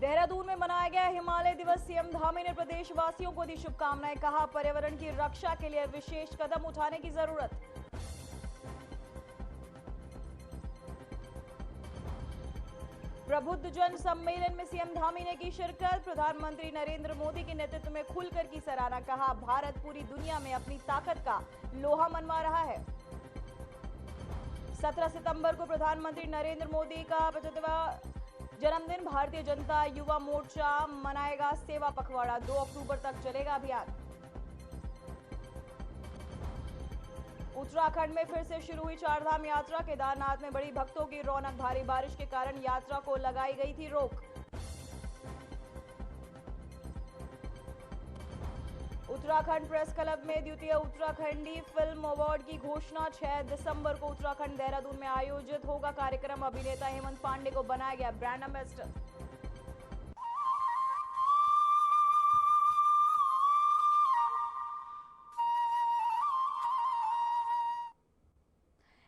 देहरादून में मनाया गया हिमालय दिवस। सीएम धामी ने प्रदेशवासियों को दी शुभकामनाएं। कहा, पर्यावरण की रक्षा के लिए विशेष कदम उठाने की जरूरत। प्रबुद्ध जन सम्मेलन में सीएम धामी ने की शिरकत। प्रधानमंत्री नरेंद्र मोदी के नेतृत्व में खुलकर की सराहना। कहा, भारत पूरी दुनिया में अपनी ताकत का लोहा मनवा रहा है। 17 सितंबर को प्रधानमंत्री नरेंद्र मोदी का 75वां जन्मदिन। भारतीय जनता युवा मोर्चा मनाएगा सेवा पखवाड़ा। 2 अक्टूबर तक चलेगा अभियान। उत्तराखंड में फिर से शुरू हुई चारधाम यात्रा। केदारनाथ में बड़ी भक्तों की रौनक। भारी बारिश के कारण यात्रा को लगाई गई थी रोक। उत्तराखंड प्रेस क्लब में द्वितीय उत्तराखंडी फिल्म अवार्ड की घोषणा। 6 दिसंबर को उत्तराखंड देहरादून में आयोजित होगा कार्यक्रम। अभिनेता हेमंत पांडे को बनाया गया ब्रांड एम्बेसडर।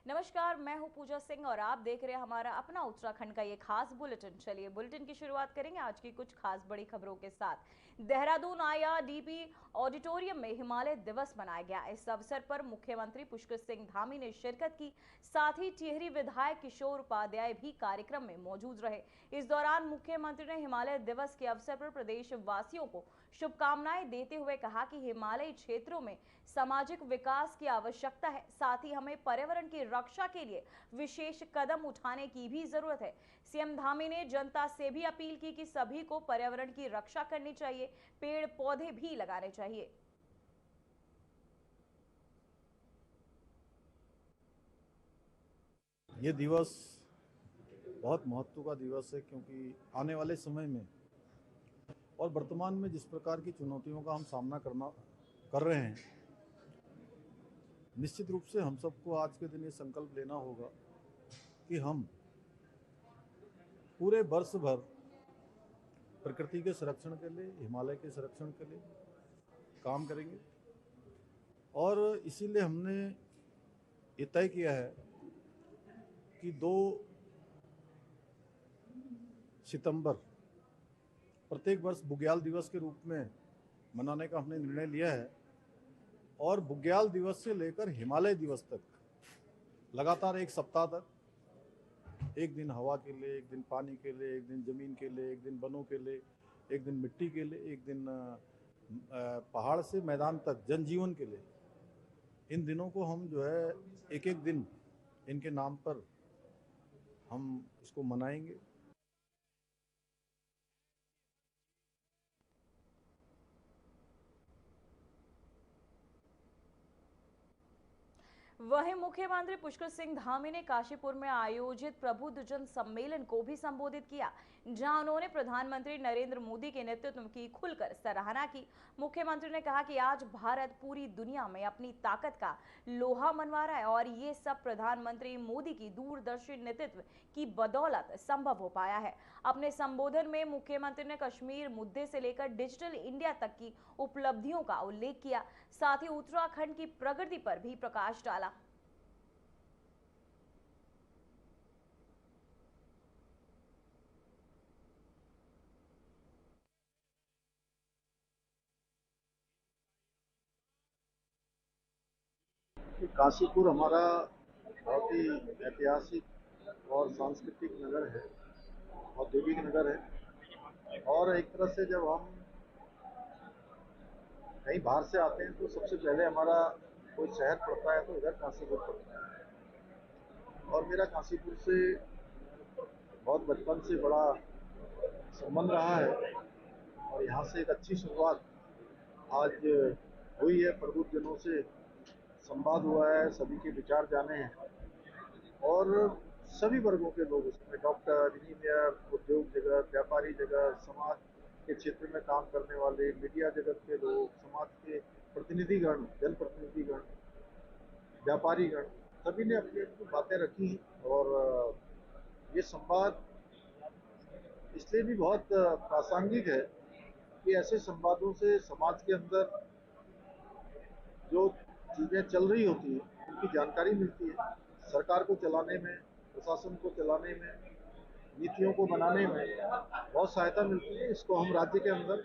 नमस्कार, मैं हूं पूजा सिंह और आप देख रहे हैं हमारा अपना उत्तराखंड का ये खास बुलेटिन। चलिए बुलेटिन की शुरुआत करेंगे आज की कुछ खास बड़ी खबरों के साथ। देहरादून IRDP ऑडिटोरियम में हिमालय दिवस मनाया गया। इस अवसर पर मुख्यमंत्री पुष्कर सिंह धामी ने शिरकत की। साथ ही टिहरी विधायक किशोर उपाध्याय भी कार्यक्रम में मौजूद रहे। इस दौरान मुख्यमंत्री ने हिमालय दिवस के अवसर पर प्रदेश वासियों को शुभकामनाएं देते हुए कहा कि हिमालयी क्षेत्रों में सामाजिक विकास की आवश्यकता है। साथ ही हमें पर्यावरण की रक्षा के लिए विशेष कदम उठाने की भी जरूरत है। सीएम धामी ने जनता से भी अपील की कि सभी को पर्यावरण की रक्षा करनी चाहिए, पेड़ पौधे भी लगाने चाहिए। ये दिवस बहुत महत्व का दिवस है, क्योंकि आने वाले समय में और वर्तमान में जिस प्रकार की चुनौतियों का हम सामना कर रहे हैं, निश्चित रूप से हम सबको आज के दिन ये संकल्प लेना होगा कि हम पूरे वर्ष भर प्रकृति के संरक्षण के लिए, हिमालय के संरक्षण के लिए काम करेंगे। और इसीलिए हमने ये तय किया है कि 2 सितंबर प्रत्येक वर्ष बुग्याल दिवस के रूप में मनाने का हमने निर्णय लिया है। और बुग्याल दिवस से लेकर हिमालय दिवस तक लगातार 1 सप्ताह तक, एक दिन हवा के लिए, एक दिन पानी के लिए, एक दिन जमीन के लिए, एक दिन वनों के लिए, एक दिन मिट्टी के लिए, एक दिन पहाड़ से मैदान तक जनजीवन के लिए, इन दिनों को हम जो है एक एक दिन इनके नाम पर हम इसको मनाएंगे। वहीं मुख्यमंत्री पुष्कर सिंह धामी ने काशीपुर में आयोजित प्रबुद्ध जन सम्मेलन को भी संबोधित किया, जहां उन्होंने प्रधानमंत्री नरेंद्र मोदी के नेतृत्व की खुलकर सराहना की। मुख्यमंत्री ने कहा कि आज भारत पूरी दुनिया में अपनी ताकत का लोहा मनवा रहा है और ये सब प्रधानमंत्री मोदी की दूरदर्शी नेतृत्व की बदौलत संभव हो पाया है। अपने संबोधन में मुख्यमंत्री ने कश्मीर मुद्दे से लेकर डिजिटल इंडिया तक की उपलब्धियों का उल्लेख किया। साथ ही उत्तराखंड की प्रगति पर भी प्रकाश डाला। काशीपुर हमारा बहुत ही ऐतिहासिक और सांस्कृतिक नगर है, औद्योगिक नगर है। और एक तरह से जब हम कहीं बाहर से आते हैं तो सबसे पहले हमारा कोई शहर पड़ता है तो इधर काशीपुर पड़ता है। और मेरा काशीपुर से बहुत बचपन से बड़ा संबंध रहा है और यहाँ से एक अच्छी शुरुआत आज हुई है। प्रबुद्ध जनों से संवाद हुआ है, सभी के विचार जाने हैं और सभी वर्गों के लोग उसमें, डॉक्टर, इंजीनियर, उद्योग जगत, व्यापारी जगत, समाज के क्षेत्र में काम करने वाले, मीडिया जगत के लोग, समाज के प्रतिनिधिगण, जनप्रतिनिधिगण, व्यापारीगण, सभी ने अपनी अपनी बातें रखी। और ये संवाद इसलिए भी बहुत प्रासंगिक है कि ऐसे संवादों से समाज के अंदर जो चीज़ें चल रही होती हैं उनकी जानकारी मिलती है। सरकार को चलाने में, प्रशासन को चलाने में नीतियों को बनाने में बहुत सहायता मिलती है। इसको हम राज्य के अंदर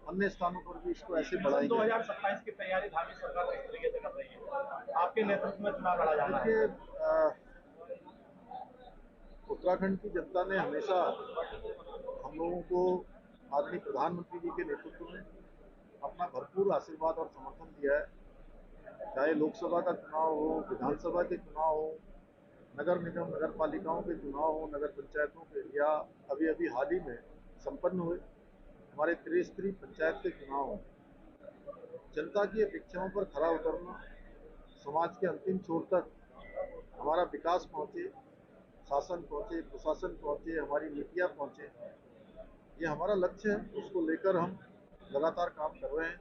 अन्य स्थानों पर भी इसको ऐसे बढ़ाएंगे। 2027 की तैयारी धामी सरकार किस तरीके से कर रही है? आपके नेतृत्व में चुनाव लड़ा जाना है। देखिए, उत्तराखंड की जनता ने हमेशा हम लोगों को आदरणीय प्रधानमंत्री जी के नेतृत्व में अपना भरपूर आशीर्वाद और समर्थन दिया है। चाहे लोकसभा का चुनाव हो, विधानसभा के चुनाव हो, नगर निगम नगर पालिकाओं के चुनाव हो, नगर पंचायतों के, या अभी अभी हाल ही में संपन्न हुए हमारे त्रिस्तरीय पंचायत के चुनाव हो, जनता की अपेक्षाओं पर खरा उतरना, समाज के अंतिम छोर तक हमारा विकास पहुंचे, शासन पहुंचे, प्रशासन पहुंचे, हमारी नीतियां पहुंचे, ये हमारा लक्ष्य है। उसको लेकर हम लगातार काम कर रहे हैं।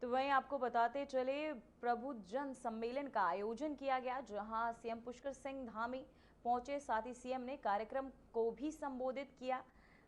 तो वहीं आपको बताते चले प्रबुद्ध जन सम्मेलन का आयोजन किया गया, जहां सीएम पुष्कर सिंह धामी पहुंचे। साथ ही सीएम ने कार्यक्रम को भी संबोधित किया।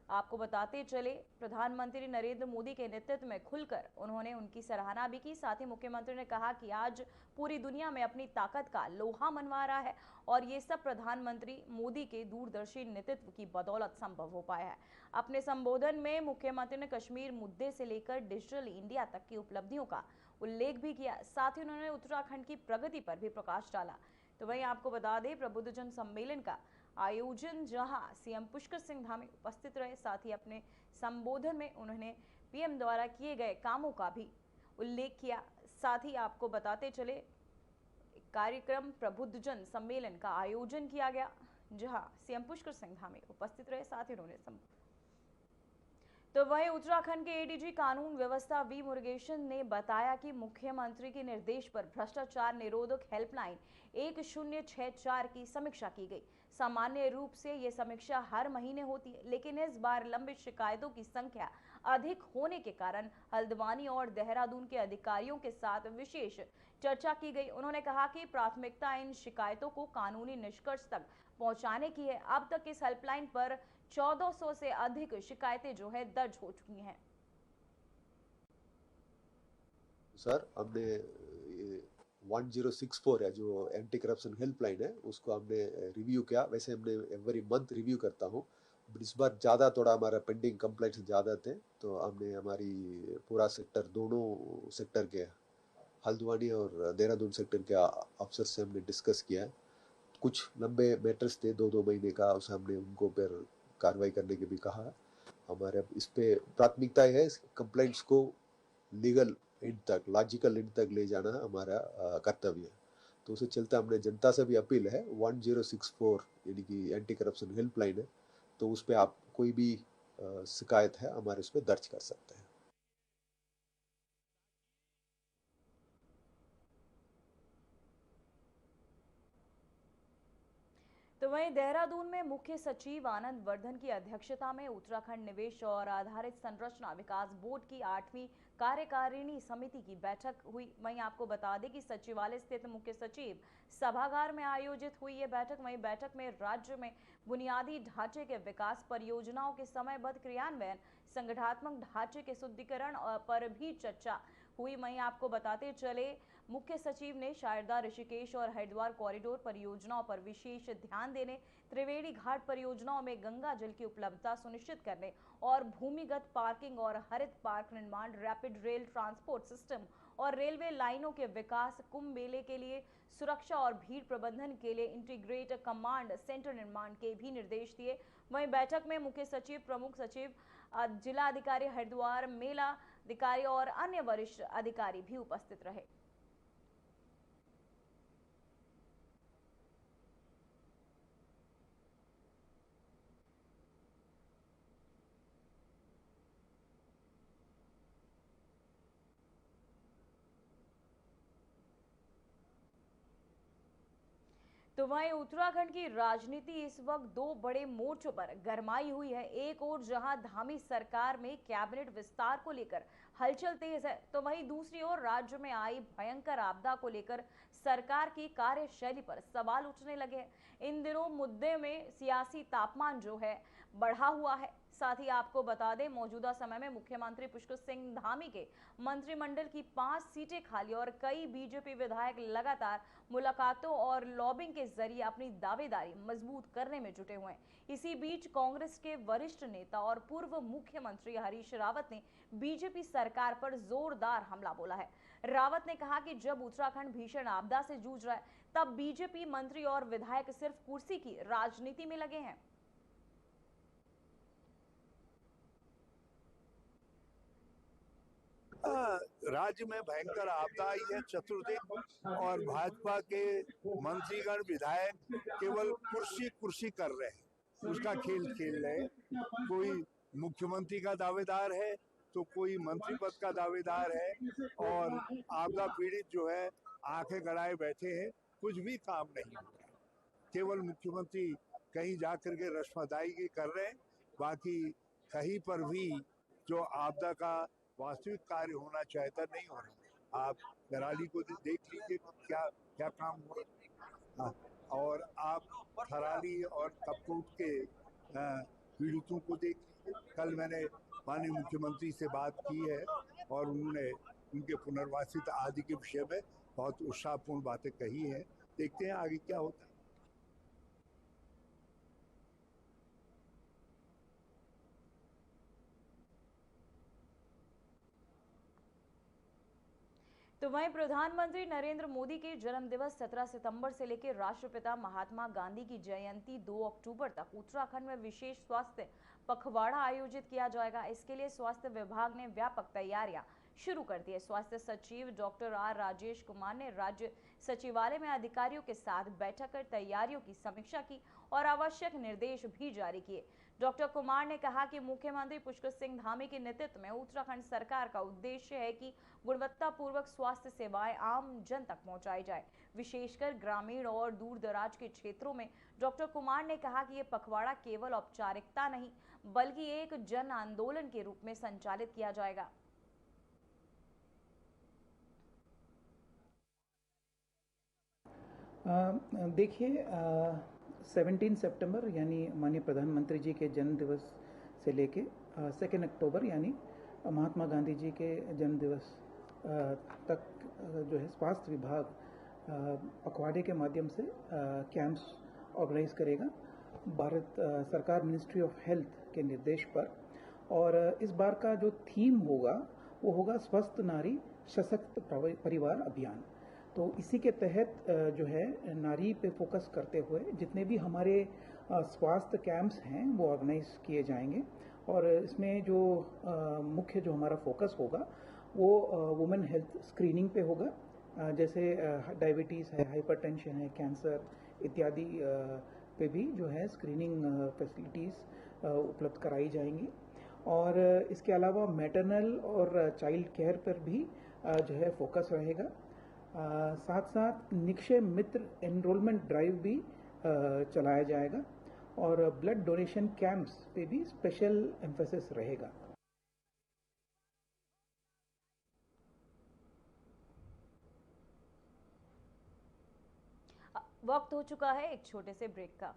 आपको बताते चले प्रधानमंत्री नरेंद्र मोदी के नेतृत्व में खुलकर उन्होंने उनकी सराहना भी की। साथ ही मुख्यमंत्री ने कहा कि आज पूरी दुनिया में अपनी ताकत का लोहा मनवा रहा है और ये सब प्रधानमंत्री मोदी के दूरदर्शी नेतृत्व की बदौलत संभव हो पाया है। अपने संबोधन में मुख्यमंत्री ने कश्मीर मुद्दे से लेकर डिजिटल इंडिया तक की उपलब्धियों का उल्लेख भी किया। साथ ही उन्होंने उत्तराखंड की प्रगति पर भी प्रकाश डाला। तो वहीं आपको बता दें प्रबुद्ध जन सम्मेलन का आयोजन, जहां सीएम पुष्कर सिंह धामी उपस्थित रहे। साथ ही अपने संबोधन में उन्होंने पीएम द्वारा किए गए कामों का भी उल्लेख किया। साथ ही आपको बताते चले कार्यक्रम प्रबुद्ध जन सम्मेलन का आयोजन किया गया, जहां सीएम पुष्कर सिंह धामी उपस्थित रहे। साथ ही उन्होंने तो वहीं उत्तराखंड के एडीजी कानून व्यवस्था वी मुरुगेशन ने बताया कि मुख्यमंत्री के निर्देश पर भ्रष्टाचार निरोधक हेल्पलाइन 1064 की समीक्षा की गई। सामान्य रूप से ये समीक्षा हर महीने होती है, लेकिन इस बार लंबित शिकायतों की संख्या अधिक होने के कारण हल्द्वानी और देहरादून के अधिकारियों के साथ विशेष चर्चा की गई। उन्होंने कहा कि प्राथमिकता इन शिकायतों को कानूनी निष्कर्ष तक पहुंचाने की है। अब तक इस हेल्पलाइन पर 1400 से अधिक शिकायतें जो है दर्ज हो चुकी हैं। सर, हमने 1064 है जो एंटी करप्शन हेल्पलाइन है, उसको हमने रिव्यू किया। वैसे हमने एवरी मंथ रिव्यू करता हूँ, इस बार ज़्यादा थोड़ा हमारा पेंडिंग कंप्लेंट्स ज़्यादा थे, तो हमने हमारी पूरा सेक्टर, दोनों सेक्टर के हल्द्वानी और देहरादून सेक्टर के अफसर से हमने डिस्कस किया है। कुछ लंबे मैटर्स थे, 2-2 महीने का, उस हमने उनको फिर कार्रवाई करने के भी कहा। हमारे अब इस पे प्राथमिकता है कंप्लेंट्स को लीगल एंड तक, लॉजिकल एंड तक ले जाना हमारा कर्तव्य है। तो उसे चलते हमने जनता से भी अपील है, 1064 यानी कि एंटी करप्शन हेल्पलाइन है, तो उस पर आप कोई भी शिकायत है हमारे उस पर दर्ज कर सकते हैं। तो वहीं देहरादून में मुख्य सचिव आनंद वर्धन की अध्यक्षता में उत्तराखंड निवेश और आधारित संरचना विकास बोर्ड की 8वीं कार्यकारिणी समिति की बैठक हुई। वहीं आपको बता दें कि सचिवालय स्थित मुख्य सचिव सभागार में आयोजित हुई यह बैठक। वहीं बैठक में राज्य में बुनियादी ढांचे के विकास परियोजनाओं के समयबद्ध क्रियान्वयन, संगठनात्मक ढांचे के सुदृढ़ीकरण पर भी चर्चा हुई। वहीं आपको बताते चले मुख्य सचिव ने शारदा, ऋषिकेश और हरिद्वार कॉरिडोर परियोजनाओं पर विशेष ध्यान देने, त्रिवेणी घाट परियोजनाओं में गंगा जल की उपलब्धता सुनिश्चित करने और भूमिगत पार्किंग और हरित पार्क निर्माण, रैपिड रेल ट्रांसपोर्ट सिस्टम और रेलवे लाइनों के विकास, कुंभ मेले के लिए सुरक्षा और भीड़ प्रबंधन के लिए इंटीग्रेटेड कमांड सेंटर निर्माण के भी निर्देश दिए। वहीं बैठक में मुख्य सचिव, प्रमुख सचिव, जिला अधिकारी हरिद्वार, मेला अधिकारी और अन्य वरिष्ठ अधिकारी भी उपस्थित रहे। तो वहीं उत्तराखंड की राजनीति इस वक्त दो बड़े मोर्चों पर गरमाई हुई है। एक ओर जहां धामी सरकार में कैबिनेट विस्तार को लेकर हलचल तेज है, तो वहीं दूसरी ओर राज्य में आई भयंकर आपदा को लेकर सरकार की कार्यशैली पर सवाल उठने लगे हैं। इन दिनों मुद्दे में सियासी तापमान जो है बढ़ा हुआ है। साथ ही आपको बता दें, मौजूदा समय में मुख्यमंत्री पुष्कर सिंह धामी के मंत्रिमंडल की 5 सीटें खाली और कई बीजेपी विधायक लगातार मुलाकातों और लॉबिंग के जरिए अपनी दावेदारी मजबूत करने में जुटे हुए हैं। इसी बीच कांग्रेस के वरिष्ठ नेता और पूर्व मुख्यमंत्री हरीश रावत ने बीजेपी सरकार पर जोरदार हमला बोला है। रावत ने कहा कि जब उत्तराखंड भीषण आपदा से जूझ रहा है, तब बीजेपी मंत्री और विधायक सिर्फ कुर्सी की राजनीति में लगे हैं। राज्य में भयंकर आपदा आई है, चतुर्दिक, और भाजपा के मंत्रीगण विधायक केवल कुर्सी कर रहे हैं, उसका खेल खेल रहे हैं। कोई मुख्यमंत्री का दावेदार है तो कोई मंत्री पद का दावेदार है, और आपदा पीड़ित जो है आंखें गड़ाए बैठे हैं, कुछ भी काम नहीं हो रहा। केवल मुख्यमंत्री कहीं जाकर के रश्मदायगी कर रहे हैं, बाकी कहीं पर भी जो आपदा का वास्तविक कार्य होना चाहता नहीं हो रहा। आप कराली को देख लीजिए क्या काम हो रहा है, और आप थराली और कपकोट के पीड़ितों को देख लीजिए। कल मैंने माननीय मुख्यमंत्री से बात की है और उन्होंने उनके पुनर्वासित आदि के विषय में बहुत उत्साहपूर्ण बातें कही हैं। देखते हैं आगे क्या होता है। तो वहीं प्रधानमंत्री नरेंद्र मोदी के जन्म दिवस 17 सितंबर से लेकर राष्ट्रपिता महात्मा गांधी की जयंती 2 अक्टूबर तक उत्तराखंड में विशेष स्वास्थ्य पखवाड़ा आयोजित किया जाएगा। इसके लिए स्वास्थ्य विभाग ने व्यापक तैयारियां शुरू कर दी है। स्वास्थ्य सचिव डॉक्टर आर राजेश कुमार ने राज्य सचिवालय में अधिकारियों के साथ बैठक कर तैयारियों की समीक्षा की और आवश्यक निर्देश भी जारी किए। डॉक्टर कुमार ने कहा कि मुख्यमंत्री पुष्कर सिंह धामी के नेतृत्व में उत्तराखंड सरकार का उद्देश्य है कि गुणवत्तापूर्वक स्वास्थ्य सेवाएं आम जन तक पहुंचाई जाए, विशेषकर ग्रामीण और दूर दराज के क्षेत्रों में। डॉक्टर कुमार ने कहा कि ये पखवाड़ा केवल औपचारिकता नहीं, बल्कि एक जन आंदोलन के रूप में संचालित किया जाएगा। देखिए, 17 सितंबर यानी माननीय प्रधानमंत्री जी के जन्म दिवस से लेके 2 अक्टूबर यानी महात्मा गांधी जी के जन्म दिवस तक जो है स्वास्थ्य विभाग पखवाड़े के माध्यम से कैंप्स ऑर्गेनाइज करेगा भारत सरकार मिनिस्ट्री ऑफ हेल्थ के निर्देश पर। और इस बार का जो थीम होगा वो होगा स्वस्थ नारी सशक्त परिवार अभियान। तो इसी के तहत जो है नारी पे फोकस करते हुए जितने भी हमारे स्वास्थ्य कैंप्स हैं वो ऑर्गेनाइज किए जाएंगे। और इसमें जो मुख्य जो हमारा फोकस होगा वो वुमेन हेल्थ स्क्रीनिंग पे होगा, जैसे डायबिटीज़ है, हाइपरटेंशन है, कैंसर इत्यादि पे भी जो है स्क्रीनिंग फैसिलिटीज़ उपलब्ध कराई जाएंगी। और इसके अलावा मैटरनल और चाइल्ड केयर पर भी जो है फोकस रहेगा। साथ साथ निक्षय मित्र एनरोलमेंट ड्राइव भी चलाया जाएगा और ब्लड डोनेशन कैंप्स पे भी स्पेशल एम्फेसिस रहेगा। वक्त हो चुका है एक छोटे से ब्रेक का।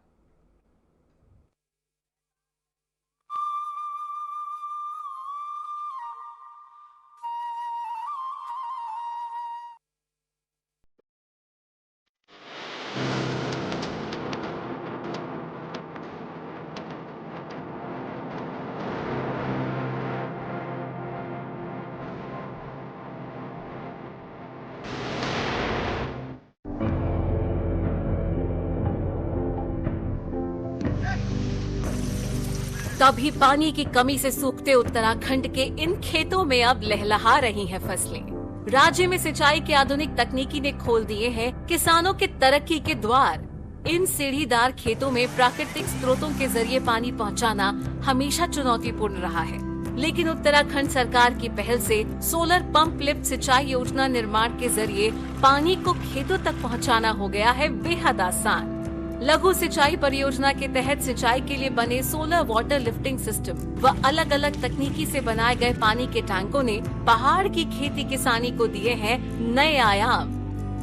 कभी पानी की कमी से सूखते उत्तराखंड के इन खेतों में अब लहलहा रही हैं फसलें। राज्य में सिंचाई की आधुनिक तकनीकी ने खोल दिए हैं किसानों के तरक्की के द्वार। इन सीढ़ीदार खेतों में प्राकृतिक स्रोतों के जरिए पानी पहुंचाना हमेशा चुनौतीपूर्ण रहा है। लेकिन उत्तराखंड सरकार की पहल से सोलर पंप लिफ्ट सिंचाई योजना निर्माण के जरिए पानी को खेतों तक पहुंचाना हो गया है बेहद आसान। लघु सिंचाई परियोजना के तहत सिंचाई के लिए बने सोलर वाटर लिफ्टिंग सिस्टम व अलग अलग तकनीकी से बनाए गए पानी के टैंकों ने पहाड़ की खेती किसानी को दिए हैं नए आयाम।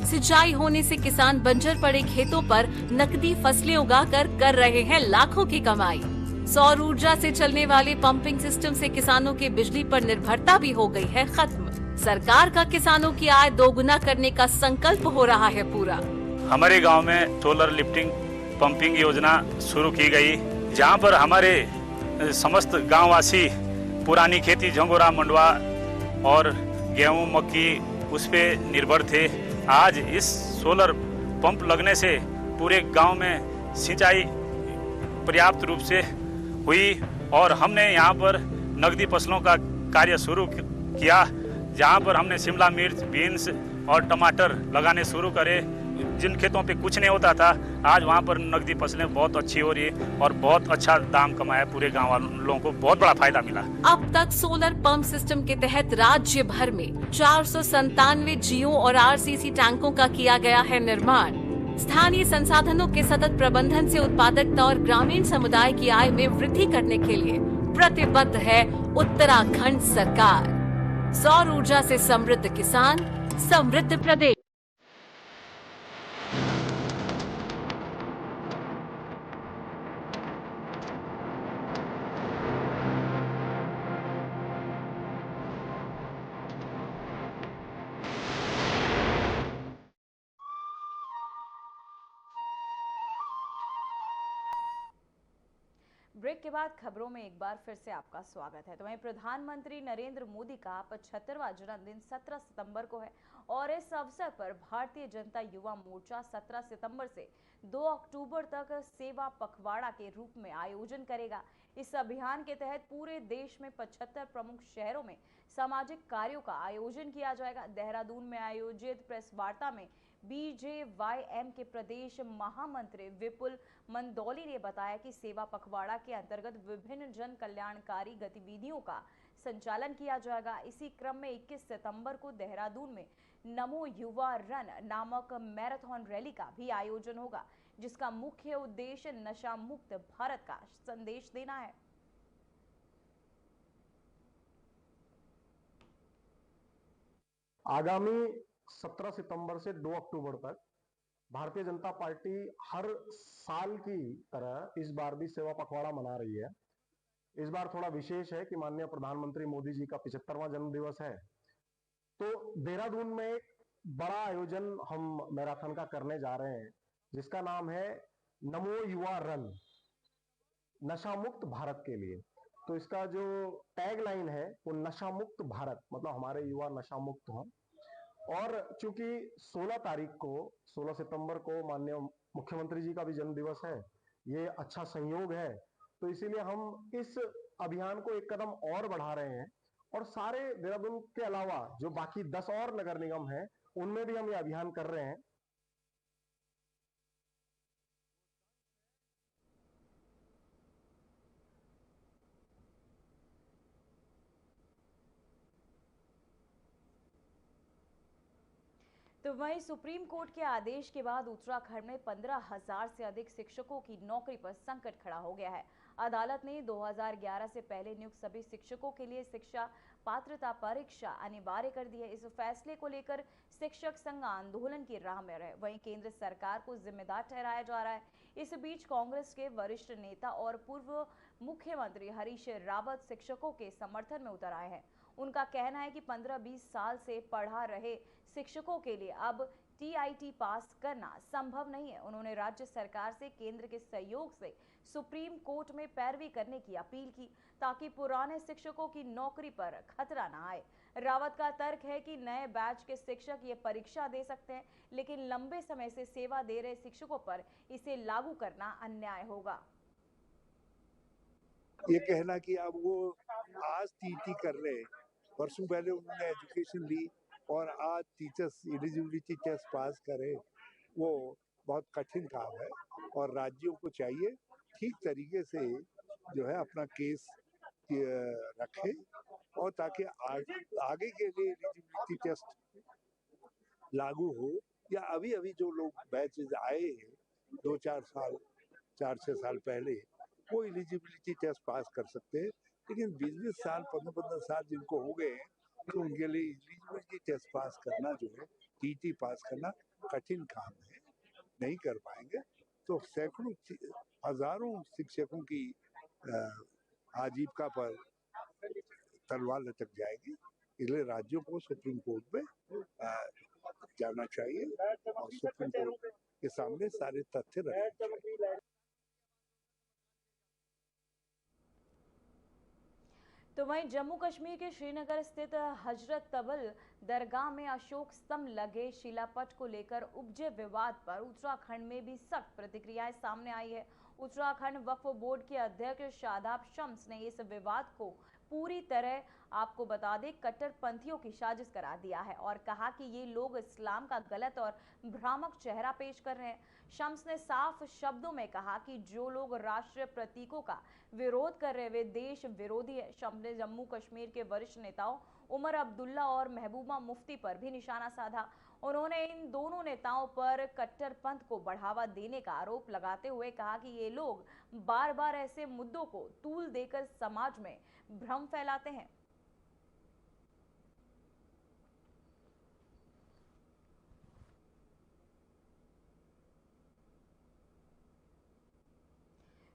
सिंचाई होने से किसान बंजर पड़े खेतों पर नकदी फसलें उगाकर कर रहे हैं लाखों की कमाई। सौर ऊर्जा से चलने वाले पंपिंग सिस्टम से किसानों की बिजली पर निर्भरता भी हो गई है खत्म। सरकार का किसानों की आय दोगुना करने का संकल्प हो रहा है पूरा। हमारे गांव में सोलर लिफ्टिंग पंपिंग योजना शुरू की गई, जहां पर हमारे समस्त गांववासी पुरानी खेती झंगोरा मंडवा और गेहूं मक्की उस पे निर्भर थे। आज इस सोलर पंप लगने से पूरे गांव में सिंचाई पर्याप्त रूप से हुई और हमने यहां पर नकदी फसलों का कार्य शुरू किया, जहां पर हमने शिमला मिर्च, बीन्स और टमाटर लगाने शुरू करे। जिन खेतों पे कुछ नहीं होता था, आज वहां पर नकदी फसलें बहुत अच्छी हो रही है और बहुत अच्छा दाम कमाया। पूरे गांव वालों को बहुत बड़ा फायदा मिला। अब तक सोलर पंप सिस्टम के तहत राज्य भर में 497 जियो और आरसीसी टैंकों का किया गया है निर्माण। स्थानीय संसाधनों के सतत प्रबंधन से उत्पादकता और ग्रामीण समुदाय की आय में वृद्धि करने के लिए प्रतिबद्ध है उत्तराखंड सरकार। सौर ऊर्जा से समृद्ध किसान, समृद्ध प्रदेश। ब्रेक के बाद खबरों में एक बार फिर से आपका स्वागत है। तो वहीं प्रधानमंत्री नरेंद्र मोदी का 75वां जन्मदिन 17 सितंबर को है और इस अवसर पर भारतीय जनता युवा मोर्चा 17 सितंबर से 2 अक्टूबर तक सेवा पखवाड़ा के रूप में आयोजन करेगा। इस अभियान के तहत पूरे देश में 75 प्रमुख शहरों में सामाजिक कार्यों का आयोजन किया जाएगा। देहरादून में आयोजित प्रेस वार्ता में बीजेवाईएम के प्रदेश महामंत्री विपुल मंदौली ने बताया कि सेवा पखवाड़ा के अंतर्गत विभिन्न जन कल्याणकारी गतिविधियों का संचालन किया जाएगा। इसी क्रम में 21 सितंबर को देहरादून में नमो युवा रन नामक मैराथन रैली का भी आयोजन होगा, जिसका मुख्य उद्देश्य नशा मुक्त भारत का संदेश देना है। आगामी 17 सितंबर से 2 अक्टूबर तक भारतीय जनता पार्टी हर साल की तरह इस बार भी सेवा पखवाड़ा मना रही है। इस बार थोड़ा विशेष है कि माननीय प्रधानमंत्री मोदी जी का 75वां जन्म दिवस है, तो देहरादून में एक बड़ा आयोजन हम मैराथन का करने जा रहे हैं, जिसका नाम है नमो युवा रन, नशा मुक्त भारत के लिए। तो इसका जो टैग लाइन है वो नशा मुक्त भारत, मतलब हमारे युवा नशा मुक्त हों। और चूंकि 16 सितंबर को माननीय मुख्यमंत्री जी का भी जन्म दिवस है, ये अच्छा संयोग है, तो इसीलिए हम इस अभियान को एक कदम और बढ़ा रहे हैं और सारे देहरादून के अलावा जो बाकी 10 और नगर निगम हैं, उनमें भी हम ये अभियान कर रहे हैं। तो वहीं सुप्रीम कोर्ट के आदेश के बाद उत्तराखंड में 15,000 से अधिक शिक्षकों की नौकरी पर संकट खड़ा हो गया है। अदालत ने 2011 से पहले नियुक्त सभी शिक्षकों के लिए शिक्षा पात्रता परीक्षा अनिवार्य कर दी है। इस फैसले को लेकर शिक्षक संघ आंदोलन की राह में रहे, वहीं केंद्र सरकार को जिम्मेदार ठहराया जा रहा है। इस बीच कांग्रेस के वरिष्ठ नेता और पूर्व मुख्यमंत्री हरीश रावत शिक्षकों के समर्थन में उतर आए हैं। उनका कहना है कि 15-20 साल से पढ़ा रहे शिक्षकों के लिए अब टीआईटी पास करना संभव नहीं है। उन्होंने राज्य सरकार से केंद्र के सहयोग से सुप्रीम कोर्ट में पैरवी करने की अपील की, ताकि पुराने शिक्षकों की नौकरी पर खतरा न आए। रावत का तर्क है कि नए बैच के शिक्षक ये परीक्षा दे सकते हैं, लेकिन लंबे समय से सेवा दे रहे शिक्षकों पर इसे लागू करना अन्याय होगा। ये कहना कि अब वो आज टीटी कर रहे हैं, वर्षों पहले उन्होंने एजुकेशन ली और आज टीचर्स एलिजिबिलिटी टेस्ट पास करे, वो बहुत कठिन काम है और राज्यों को चाहिए ठीक तरीके से जो है अपना केस रखे और ताकि आगे के लिए एलिजिबिलिटी टेस्ट लागू हो, या अभी अभी जो लोग बैचेज आए हैं 4-6 साल पहले, वो एलिजिबिलिटी टेस्ट पास कर सकते हैं। लेकिन 20 साल 15 साल जिनको हो गए हैं, तो उनके लिए एलिजिबिलिटी टेस्ट पास करना जो है, टीटी पास करना कठिन काम है, नहीं कर पाएंगे। तो सैकड़ों हजारों शिक्षकों की आजीविका पर तलवार लटक जाएगी। इसलिए राज्यों को सुप्रीम कोर्ट में जाना चाहिए और सुप्रीम कोर्ट के सामने सारे तथ्य रखने चाहिए। तो वहीं जम्मू कश्मीर के श्रीनगर स्थित हजरत तबल दरगाह में अशोक स्तंभ लगे शिलापट को लेकर उपजे विवाद पर उत्तराखंड में भी सख्त प्रतिक्रियाएं सामने आई है। उत्तराखंड वक्फ बोर्ड के अध्यक्ष शादाब शम्स ने इस विवाद को पूरी तरह, आपको बता दें, कट्टरपंथियों की साजिश करार दिया है और कहा कि ये लोग इस्लाम का गलत और भ्रामक चेहरा पेश कर रहे हैं। शम्स ने साफ शब्दों में कहा कि जो लोग राष्ट्रीय प्रतीकों का विरोध कर रहे वे देश विरोधी है। शम्स ने जम्मू कश्मीर के वरिष्ठ नेताओं उमर अब्दुल्ला और महबूबा मुफ्ती पर भी निशाना साधा। उन्होंने इन दोनों नेताओं पर कट्टरपंथ को बढ़ावा देने का आरोप लगाते हुए कहा कि ये लोग बार बार ऐसे मुद्दों को तूल देकर समाज में भ्रम फैलाते हैं।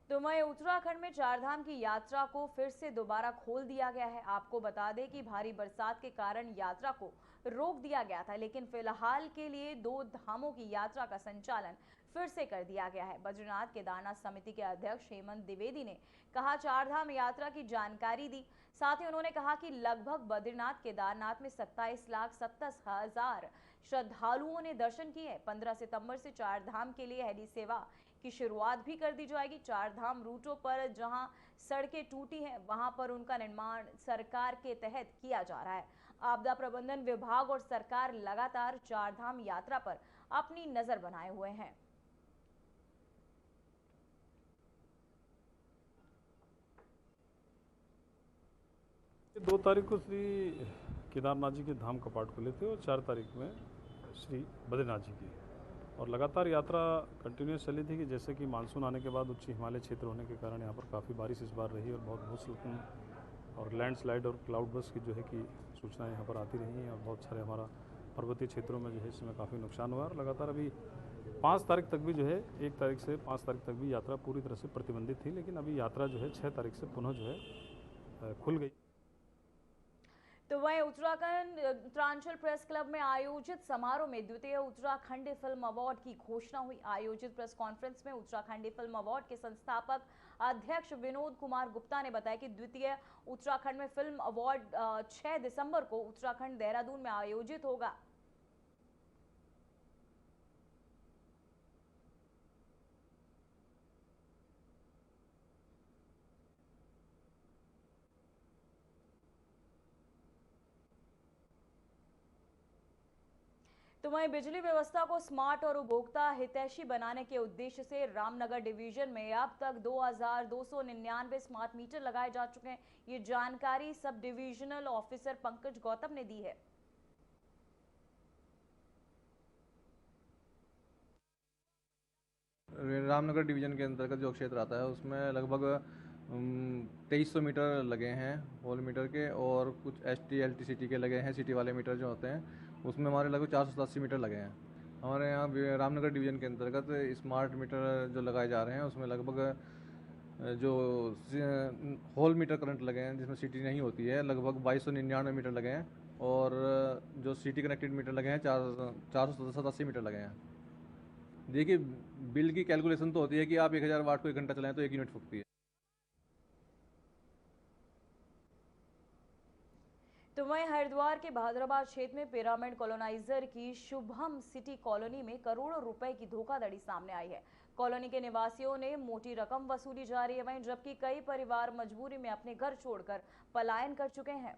तो वहीं उत्तराखंड में चारधाम की यात्रा को फिर से दोबारा खोल दिया गया है। आपको बता दें कि भारी बरसात के कारण यात्रा को रोक दिया गया था, लेकिन फिलहाल के लिए 2 धामों की यात्रा का संचालन फिर से कर दिया गया है। बद्रीनाथ केदारनाथ समिति के अध्यक्ष हेमंत द्विवेदी ने कहा, चारधाम यात्रा की जानकारी दी। साथ ही उन्होंने कहा कि लगभग बद्रीनाथ केदारनाथ में 27,70,000 श्रद्धालुओं ने दर्शन किए। 15 सितंबर से चारधाम के लिए हेली सेवा की शुरुआत भी कर दी जाएगी। चारधाम रूटों पर जहां सड़कें टूटी हैं, वहां पर उनका निर्माण सरकार के तहत किया जा रहा है। आपदा प्रबंधन विभाग और सरकार लगातार चारधाम यात्रा पर अपनी नजर बनाए हुए हैं। 2 तारीख को श्री केदारनाथ जी के धाम कपाट खुले थे और 4 तारीख में श्री बद्रीनाथ जी की, और लगातार यात्रा कंटिन्यूस चली थी कि जैसे कि मानसून आने के बाद उच्च हिमालय क्षेत्र होने के कारण यहाँ पर काफ़ी बारिश इस बार रही और बहुत भूस्खलन और लैंडस्लाइड और क्लाउड बर्स्ट की जो है कि सूचनाएं यहाँ पर आती रही हैं और बहुत सारे हमारा पर्वतीय क्षेत्रों में जो है इसमें काफ़ी नुकसान हुआ। और लगातार अभी 5 तारीख तक भी जो है 1 तारीख से 5 तारीख तक भी यात्रा पूरी तरह से प्रतिबंधित थी, लेकिन अभी यात्रा जो है 6 तारीख से पुनः जो है खुल गई। तो वहीं उत्तराखंड उत्तरांचल प्रेस क्लब में आयोजित समारोह में द्वितीय उत्तराखंडी फिल्म अवार्ड की घोषणा हुई। आयोजित प्रेस कॉन्फ्रेंस में उत्तराखंडी फिल्म अवार्ड के संस्थापक अध्यक्ष विनोद कुमार गुप्ता ने बताया कि द्वितीय उत्तराखंड में फिल्म अवार्ड 6 दिसंबर को उत्तराखंड देहरादून में आयोजित होगा। तो वहीं बिजली व्यवस्था को स्मार्ट और उपभोक्ता हितैषी बनाने के उद्देश्य से रामनगर डिवीजन में अब तक 2299 स्मार्ट मीटर लगाए जा चुके हैं। ये जानकारी sub divisional officer Pankaj Gautam ने दी है। रामनगर डिवीजन के अंतर्गत जो क्षेत्र आता है उसमें लगभग 2300 मीटर लगे हैं होल मीटर के, और कुछ ST LT के लगे हैं, सिटी वाले मीटर जो होते हैं उसमें हमारे लगभग 487 मीटर लगे हैं। हमारे यहाँ रामनगर डिवीजन के अंतर्गत स्मार्ट मीटर जो लगाए जा रहे हैं उसमें लगभग जो होल मीटर करंट लगे हैं जिसमें सिटी नहीं होती है लगभग 2299 मीटर लगे हैं, और जो सिटी कनेक्टेड मीटर लगे हैं 487 मीटर लगे हैं। देखिए, बिल की कैलकुलेशन तो होती है कि आप 1000 वाट को 1 घंटा चलाएं तो 1 यूनिट फूकती है। तो वहीं हरिद्वार के भादराबाद क्षेत्र में पिरामिड कॉलोनाइजर की शुभम सिटी कॉलोनी में करोड़ों रुपए की धोखाधड़ी सामने आई है। कॉलोनी के निवासियों ने मोटी रकम वसूली जा रही है, वहीं जबकि कई परिवार मजबूरी में अपने घर छोड़कर पलायन कर चुके हैं।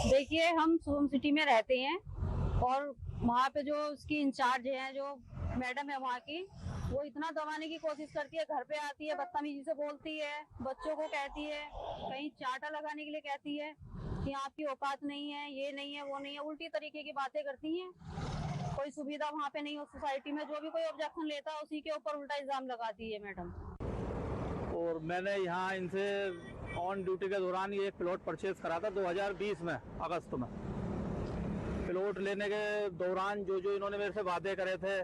देखिए, हम शुभम सिटी में रहते हैं और वहाँ पे जो उसकी इंचार्ज है, जो मैडम है वहाँ की, वो इतना दबाने की कोशिश करती है, घर पे आती है बदतमीजी से बोलती है, बच्चों को कहती है, कहीं चाटा लगाने के लिए कहती है कि आपकी औकात नहीं है, ये नहीं है, वो नहीं है, उल्टी तरीके की बातें करती हैं। कोई सुविधा वहाँ पे नहीं हो सोसाइटी में, जो भी कोई ऑब्जेक्शन लेता है उसी के ऊपर उल्टा इल्जाम लगाती है मैडम। और मैंने यहाँ इनसे ऑन ड्यूटी के दौरान ये एक प्लॉट परचेज करा था 2020 में अगस्त में। प्लॉट लेने के दौरान जो जो इन्होंने मेरे से वादे करे थे,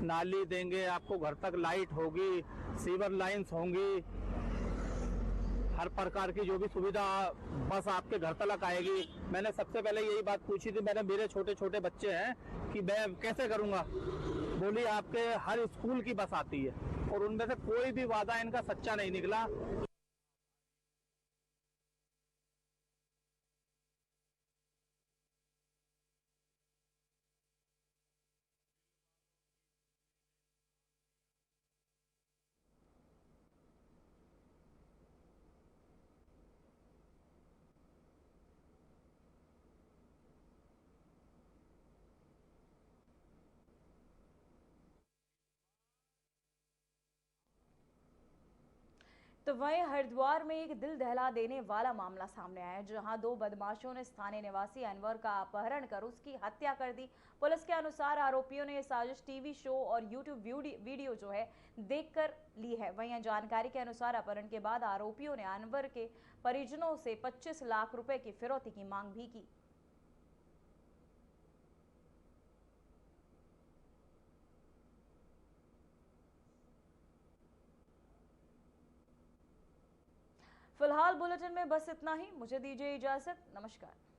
नाली देंगे आपको, घर तक लाइट होगी, सीवर लाइंस होंगी, हर प्रकार की जो भी सुविधा, बस आपके घर तक आएगी। मैंने सबसे पहले यही बात पूछी थी, मैंने मेरे छोटे छोटे बच्चे हैं कि मैं कैसे करूँगा। बोली आपके हर स्कूल की बस आती है, और उनमें से कोई भी वादा इनका सच्चा नहीं निकला। तो वहीं हरिद्वार में एक दिल दहला देने वाला मामला सामने आया, जहां दो बदमाशों ने स्थानीय निवासी अनवर का अपहरण कर उसकी हत्या कर दी। पुलिस के अनुसार आरोपियों ने साजिश टीवी शो और यूट्यूब वीडियो जो है देखकर ली है। वहीं जानकारी के अनुसार अपहरण के बाद आरोपियों ने अनवर के परिजनों से 25 लाख रुपए की फिरौती की मांग भी की। फिलहाल बुलेटिन में बस इतना ही। मुझे दीजिए इजाजत। नमस्कार।